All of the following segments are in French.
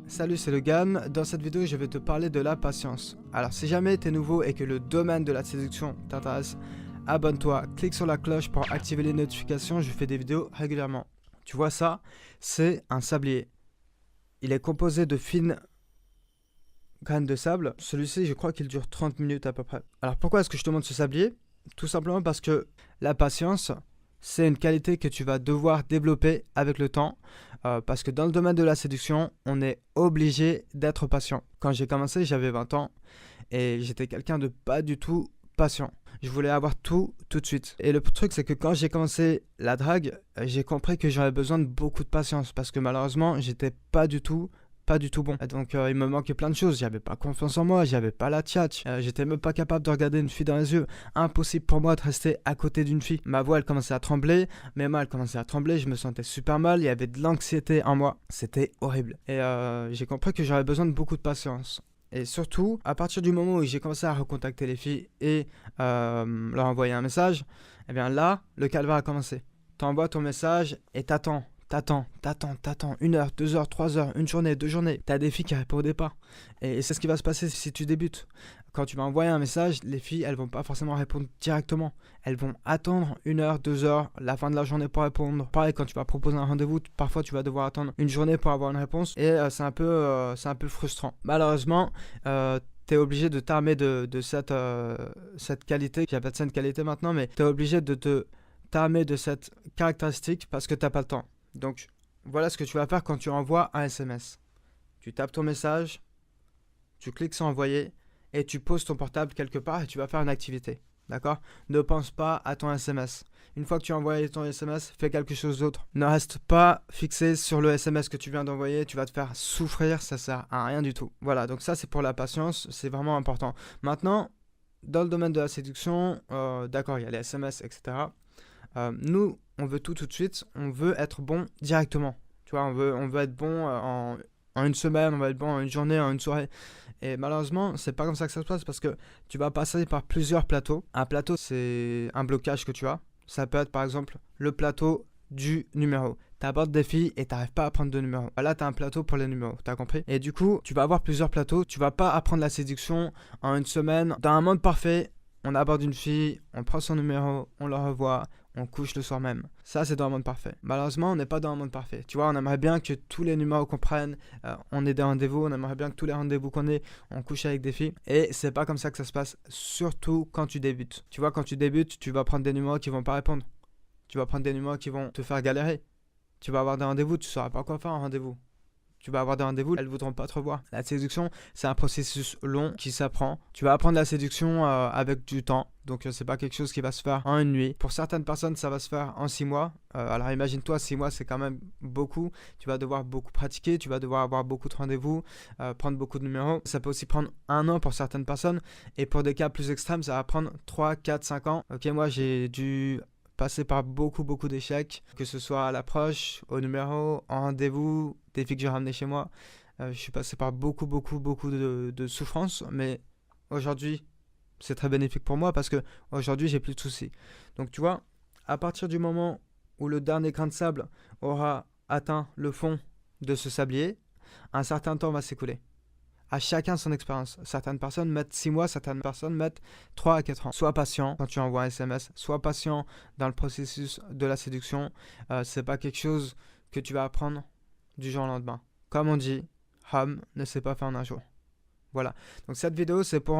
Salut, c'est le Gam. Dans cette vidéo, je vais te parler de la patience. Alors, si jamais tu es nouveau et que le domaine de la séduction t'intéresse, abonne-toi, clique sur la cloche pour activer les notifications. Je fais des vidéos régulièrement. Tu vois ça? C'est un sablier. Il est composé de fines graines de sable. Celui-ci, je crois qu'il dure 30 minutes à peu près. Alors, pourquoi est-ce que je te montre ce sablier? Tout simplement parce que la patience, c'est une qualité que tu vas devoir développer avec le temps parce que dans le domaine de la séduction, on est obligé d'être patient. Quand j'ai commencé, j'avais 20 ans et j'étais quelqu'un de pas du tout patient. Je voulais avoir tout de suite. Et le truc, c'est que quand j'ai commencé la drague, j'ai compris que j'avais besoin de beaucoup de patience parce que malheureusement, j'étais pas du tout bon. Donc il me manquait plein de choses. J'avais pas confiance en moi, j'avais pas la tchatch, j'étais même pas capable de regarder une fille dans les yeux. Impossible pour moi de rester à côté d'une fille. Ma voix elle commençait à trembler, mes mains elles commençaient à trembler, je me sentais super mal, il y avait de l'anxiété en moi. C'était horrible. Et j'ai compris que j'avais besoin de beaucoup de patience. Et surtout, à partir du moment où j'ai commencé à recontacter les filles et leur envoyer un message, et bien là, le calvaire a commencé. T'envoies ton message et t'attends. T'attends, 1 heure, 2 heures, 3 heures, une journée, 2 journées. T'as des filles qui répondaient pas. Et c'est ce qui va se passer si tu débutes. Quand tu vas envoyer un message, les filles, elles vont pas forcément répondre directement. Elles vont attendre 1 heure, 2 heures, la fin de la journée pour répondre. Pareil, quand tu vas proposer un rendez-vous, parfois tu vas devoir attendre une journée pour avoir une réponse. Et c'est un peu frustrant. Malheureusement, t'es obligé de t'armer de cette qualité. J'appelle ça une qualité maintenant, mais t'es obligé de t'armer de cette caractéristique parce que t'as pas le temps. Donc, voilà ce que tu vas faire quand tu envoies un SMS. Tu tapes ton message, tu cliques sur envoyer et tu poses ton portable quelque part et tu vas faire une activité. D'accord? Ne pense pas à ton SMS. Une fois que tu as envoyé ton SMS, fais quelque chose d'autre. Ne reste pas fixé sur le SMS que tu viens d'envoyer. Tu vas te faire souffrir, ça sert à rien du tout. Voilà, donc ça c'est pour la patience, c'est vraiment important. Maintenant, dans le domaine de la séduction, d'accord, il y a les SMS, etc. Nous, on veut tout de suite, on veut être bon directement. Tu vois, on veut être bon en une semaine, on va être bon en une journée, en une soirée. Et malheureusement, c'est pas comme ça que ça se passe parce que tu vas passer par plusieurs plateaux. Un plateau, c'est un blocage que tu as. Ça peut être par exemple le plateau du numéro. Tu abordes des filles et tu n'arrives pas à prendre de numéro. Là, tu as un plateau pour les numéros, tu as compris? Et du coup, tu vas avoir plusieurs plateaux. Tu vas pas apprendre la séduction en une semaine. Dans un monde parfait, on aborde une fille, on prend son numéro, on la revoit, on couche le soir même. Ça, c'est dans un monde parfait. Malheureusement, on n'est pas dans un monde parfait. Tu vois, on aimerait bien que tous les numéros qu'on prenne, on ait des rendez-vous, on aimerait bien que tous les rendez-vous qu'on ait, on couche avec des filles. Et c'est pas comme ça que ça se passe, surtout quand tu débutes. Tu vois, quand tu débutes, tu vas prendre des numéros qui vont pas répondre. Tu vas prendre des numéros qui vont te faire galérer. Tu vas avoir des rendez-vous, tu sauras pas quoi faire en rendez-vous. Tu vas avoir des rendez-vous, elles ne voudront pas te revoir. La séduction, c'est un processus long qui s'apprend. Tu vas apprendre la séduction avec du temps. Donc, c'est pas quelque chose qui va se faire en une nuit. Pour certaines personnes, ça va se faire en 6 mois. Alors, imagine-toi, 6 mois, c'est quand même beaucoup. Tu vas devoir beaucoup pratiquer. Tu vas devoir avoir beaucoup de rendez-vous, prendre beaucoup de numéros. Ça peut aussi prendre 1 an pour certaines personnes. Et pour des cas plus extrêmes, ça va prendre 3, 4, 5 ans. Ok, moi, j'ai dû passer par beaucoup d'échecs, que ce soit à l'approche, au numéro, en rendez-vous, des filles que j'ai ramenées chez moi. Je suis passé par beaucoup de souffrances, mais aujourd'hui, c'est très bénéfique pour moi parce que aujourd'hui, j'ai plus de soucis. Donc tu vois, à partir du moment où le dernier grain de sable aura atteint le fond de ce sablier, un certain temps va s'écouler. À chacun son expérience. Certaines personnes mettent 6 mois, certaines personnes mettent 3 à 4 ans. Sois patient quand tu envoies un SMS, sois patient dans le processus de la séduction. C'est pas quelque chose que tu vas apprendre du jour au lendemain. Comme on dit, homme ne sait pas faire en un jour. Voilà. Donc cette vidéo, c'est pour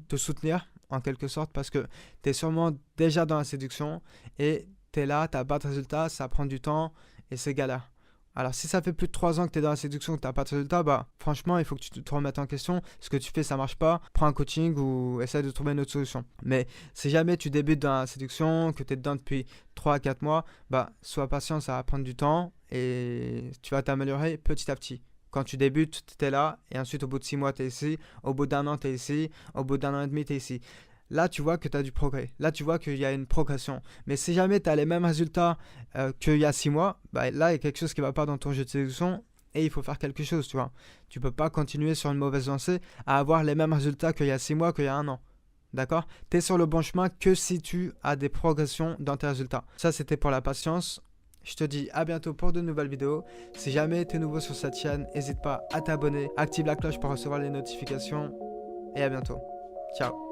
te soutenir en quelque sorte parce que tu es sûrement déjà dans la séduction et tu es là, tu n'as pas de résultat, ça prend du temps et c'est galère. Alors si ça fait plus de 3 ans que tu es dans la séduction, que tu n'as pas de résultat, bah franchement il faut que tu te remettes en question. Ce que tu fais ça marche pas, prends un coaching ou essaie de trouver une autre solution. Mais si jamais tu débutes dans la séduction, que tu es dedans depuis 3 à 4 mois, bah sois patient, ça va prendre du temps et tu vas t'améliorer petit à petit. Quand tu débutes, tu es là et ensuite au bout de 6 mois tu es ici, au bout d'1 an tu es ici, au bout d'1 an et demi tu es ici. Là, tu vois que tu as du progrès. Là, tu vois qu'il y a une progression. Mais si jamais tu as les mêmes résultats qu'il y a 6 mois, bah, là, il y a quelque chose qui ne va pas dans ton jeu de séduction et il faut faire quelque chose, tu vois. Tu ne peux pas continuer sur une mauvaise lancée à avoir les mêmes résultats qu'il y a 6 mois, qu'il y a 1 an. D'accord? Tu es sur le bon chemin que si tu as des progressions dans tes résultats. Ça, c'était pour la patience. Je te dis à bientôt pour de nouvelles vidéos. Si jamais tu es nouveau sur cette chaîne, n'hésite pas à t'abonner, active la cloche pour recevoir les notifications et à bientôt. Ciao.